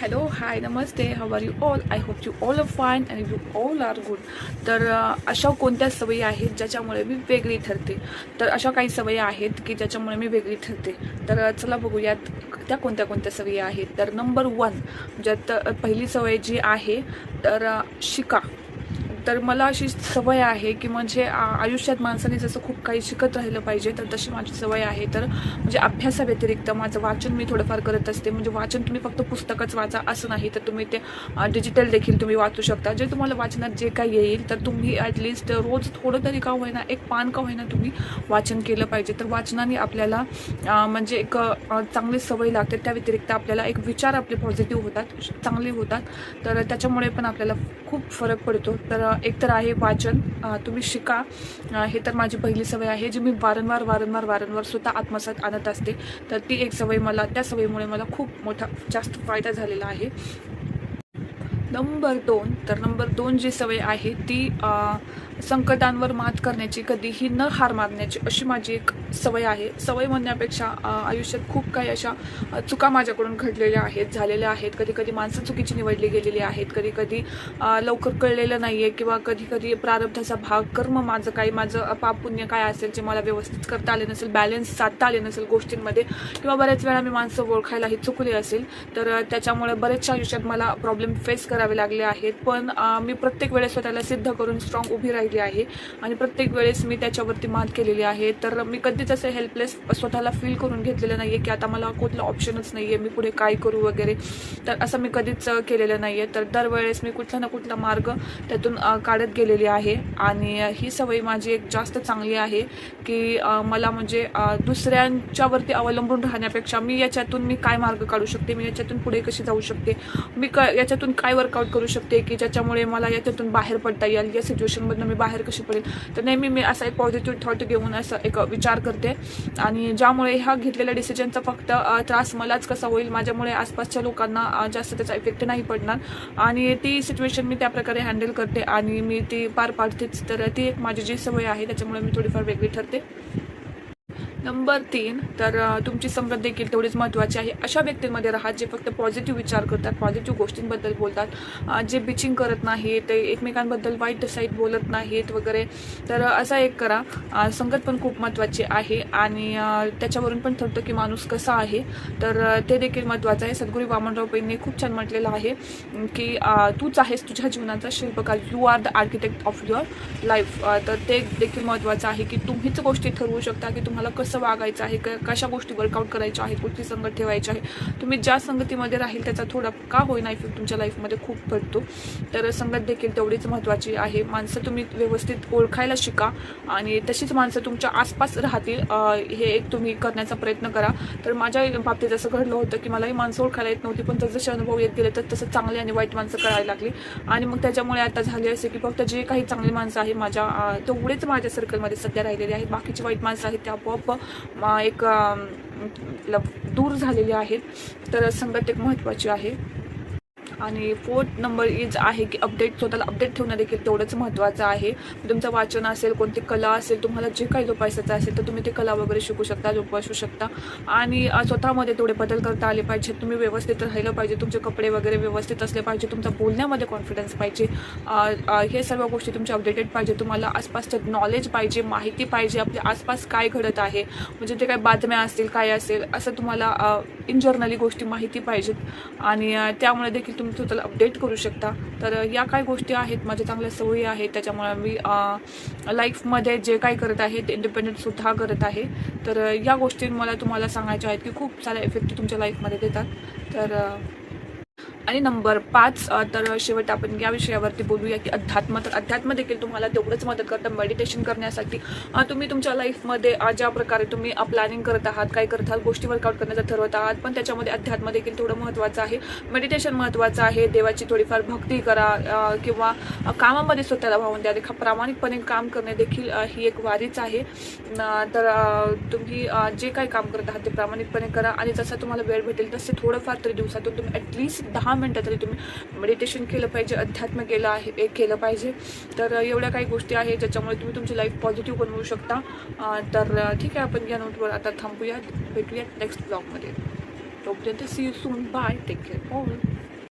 Hello hi namaste how are you all. I hope you all are fine and you all are good. तर अशा कोणत्या सवयी आहेत ज्याच्यामुळे मी वेगळी ठरते. तर अशा काही सवयी आहेत की ज्याच्यामुळे मी वेगळी ठरते. तर चला बघूयात त्या कोणत्या कोणत्या सवयी आहेत. तर नंबर 1 ज्यात पहिली सवय जी आहे तर शिका. तर मला अशी सवय आहे की म्हणजे आयुष्यात माणसाने जसं खूप काही शिकत राहिलं पाहिजे, तर तशी माझी सवय आहे. तर म्हणजे अभ्यासाव्यतिरिक्त माझं वाचन मी थोडंफार करत असते. म्हणजे वाचन तुम्ही फक्त पुस्तकच वाचा असं नाही, तर तुम्ही ते डिजिटल देखील तुम्ही वाचू शकता. जे तुम्हाला वाचनात जे काही येईल तर तुम्ही ॲटलिस्ट रोज थोडं तरी का होईना, एक पान का होईना तुम्ही वाचन केलं पाहिजे. तर वाचनाने आपल्याला म्हणजे एक चांगली सवय लागते. त्या व्यतिरिक्त आपल्याला एक विचार आपले पॉझिटिव्ह होतात, चांगले होतात. तर त्याच्यामुळे पण आपल्याला खूप फरक पडतो. तर एक तर आहे वाचन, तुम्ही शिका. हे तर माझी पहिली सवय आहे जी मी वारंवार स्वतः आत्मसात आणत असते. तर ती एक सवय मला, त्या सवयीमुळे मला खूप मोठा जास्त फायदा झालेला आहे. नंबर 2 तर नंबर 2 जी सवय आहे ती संकटांवर मात करण्याची, कधीही न हार मानण्याची, अशी माझी एक सवय आहे. सवय म्हणण्यापेक्षा आयुष्यात खूप काही अशा चुका माझ्याकडून घडलेल्या आहेत, झालेल्या आहेत. कधी कधी माणसं चुकीची निवडली गेलेली आहेत, कधी कधी लवकर कळलेलं नाही आहे, किंवा कधी कधी प्रारब्धाचा भाग, कर्म माझं काही, माझं पाप पुण्य काय असेल जे मला व्यवस्थित करता आले नसेल, बॅलन्स साधता आले नसेल गोष्टींमध्ये, किंवा बऱ्याच वेळा मी माणसं ओळखायलाही चुकले असेल. तर त्याच्यामुळे बरेचशा आयुष्यात मला प्रॉब्लेम फेस करावे लागले आहेत. पण मी प्रत्येक वेळेस स्वतःला सिद्ध करून स्ट्रॉंग उभी राहिली आहे आणि प्रत्येक वेळेस मी त्याच्यावरती मात केलेली आहे. तर मी कधीच असं हेल्पलेस स्वतःला फील करून घेतलेलं नाही आहे की आता मला कुठला ऑप्शनच नाही आहे, मी पुढे काय करू वगैरे. तर असं मी कधीच केलेलं नाही आहे. तर दरवेळेस मी कुठला ना कुठला मार्ग त्यातून काढत गेलेली आहे. आणि ही सवय माझी एक जास्त चांगली आहे की मला म्हणजे दुसऱ्यांच्यावरती अवलंबून राहण्यापेक्षा मी काय मार्ग काढू शकते, मी याच्यातून पुढे कशी जाऊ शकते, मी याच्यातून काय वर्कआउट करू शकते की ज्याच्यामुळे मला याच्यातून बाहेर पडता येईल, या सिच्युएशनमधून मी बाहेर कशी पडेल. तर नेहमी मी असा एक पॉझिटिव्ह थॉट घेऊन असं एक विचार करते. आणि ज्यामुळे ह्या घेतलेल्या डिसिजनचा फक्त त्रास मलाच कसा होईल, माझ्यामुळे आसपासच्या लोकांना जास्त त्याचा इफेक्ट नाही पडणार. आणि ती सिच्युएशन मी त्याप्रकारे हँडल करते आणि मी ती पार पाडतेच. तर ती एक माझी जी सवय आहे त्याच्यामुळे मी थोडीफार वेगळी ठरते. नंबर 3 तर तुमची संगत देखील तेवढीच महत्त्वाची आहे. अशा व्यक्तींमध्ये राहा जे फक्त पॉझिटिव्ह विचार करतात, पॉझिटिव्ह गोष्टींबद्दल बोलतात, जे बिचिंग करत नाहीत, एकमेकांबद्दल वाईट साईड बोलत नाहीत वगैरे. तर असा एक करा. संगत पण खूप महत्त्वाची आहे आणि त्याच्यावरून पण ठरतं की माणूस कसा आहे. तर ते देखील महत्त्वाचं आहे. सद्गुरू वामनराव पैंनी खूप छान म्हटलेलं आहे की तूच आहेस तुझ्या जीवनाचा शिल्पकार, you are the architect of your life. तर ते देखील महत्त्वाचं आहे की तुम्हीच गोष्टी ठरवू शकता की तुम्हाला कसं वागायचं आहे, कशा गोष्टी वर्कआउट करायच्या आहेत, कुठली संगत ठेवायची आहे. तुम्ही ज्या संगतीमध्ये राहील त्याचा थोडा का होईना इफेक्ट तुमच्या लाईफमध्ये खूप पडतो. तर संगत देखील तेवढीच महत्त्वाची आहे. माणसं तुम्ही व्यवस्थित ओळखायला शिका आणि तशीच माणसं तुमच्या आसपास राहतील, हे एक तुम्ही करण्याचा प्रयत्न करा. तर माझ्या बाबतीत असं घडलं होतं की मलाही माणसं ओळखायला येत नव्हती, पण जसे अनुभव येत गेले तर तसं चांगली आणि वाईट माणसं कळायला लागली. आणि मग त्याच्यामुळे आता झाले असे की फक्त जे काही चांगली माणसं आहे माझ्या तेवढेच माझ्या सर्कलमध्ये सध्या राहिलेली आहेत. बाकीची वाईट माणसं आहेत त्या आपोआप एक दूर झालेली आहेत. तर संगत एक महत्त्वाची आहे. आणि 4th नंबर इज आहे की स्वतःला अपडेट ठेवणं देखील तेवढंच महत्त्वाचं आहे. तुमचं वाचन असेल, कोणती कला असेल, तुम्हाला जे काही जोपासायचं असेल तर तुम्ही ते कला वगैरे शिकू शकता, जोपासू शकता. आणि स्वतःमध्ये थोडे बदल करता आले पाहिजे. तुम्ही व्यवस्थित राहिलं पाहिजे, तुमचे कपडे वगैरे व्यवस्थित असले पाहिजे, तुमचा बोलण्यामध्ये कॉन्फिडन्स पाहिजे. हे सर्व गोष्टी तुमच्या अपडेटेड पाहिजे. तुम्हाला आसपासचं नॉलेज पाहिजे, माहिती पाहिजे, आपल्या आसपास काय घडत आहे, म्हणजे ते काय बातम्या असतील, काय असेल, असं तुम्हाला इन जर्नली गोष्टी माहिती पाहिजेत. आणि त्यामुळे देखील तुम्ही स्वतःला अपडेट करू शकता. तर या काही गोष्टी आहेत, माझ्या चांगल्या सवयी आहेत, त्याच्यामुळे मी लाईफमध्ये जे काही करत आहे ते इंडिपेंडेंटसुद्धा करत आहे. तर या गोष्टी मला तुम्हाला सांगायच्या आहेत की खूप सारे इफेक्ट तुमच्या लाईफमध्ये देतात. तर आणि नंबर 5 तर शेवट आपण या विषयावरती बोलूया की अध्यात्म. तर अध्यात्म देखील तुम्हाला तेवढंच मदत करतं मेडिटेशन करण्यासाठी. तुम्ही तुमच्या लाईफमध्ये ज्या प्रकारे तुम्ही प्लॅनिंग करत आहात, काय करत आहात, गोष्टी वर्कआउट करण्याचं ठरवत आहात, पण त्याच्यामध्ये अध्यात्म देखील थोडं महत्त्वाचं आहे. मेडिटेशन महत्त्वाचं आहे. देवाची थोडीफार भक्ती करा किंवा कामामध्ये स्वतःला वाहून द्या. प्रामाणिकपणे काम करणे देखील ही एक वारीच आहे. तर तुम्ही जे काही काम करत आहात ते प्रामाणिकपणे करा. आणि जसं तुम्हाला वेळ भेटेल तसे थोडंफार तरी दिवसातून तुम्ही ॲटलिस्ट 10 मिनटं तरी तुम्ही मेडिटेशन केलं पाहिजे, अध्यात्म केलं पाहिजे. तर एवढ्या काही गोष्टी आहेत ज्याच्यामुळे तुम्ही तुमची लाईफ पॉझिटिव्ह बनवू शकता. तर ठीक आहे, आपण या नोटवर आता थांबूयात, भेटूयात नेक्स्ट ब्लॉगमध्ये. तोपर्यंत see you soon bye take care all.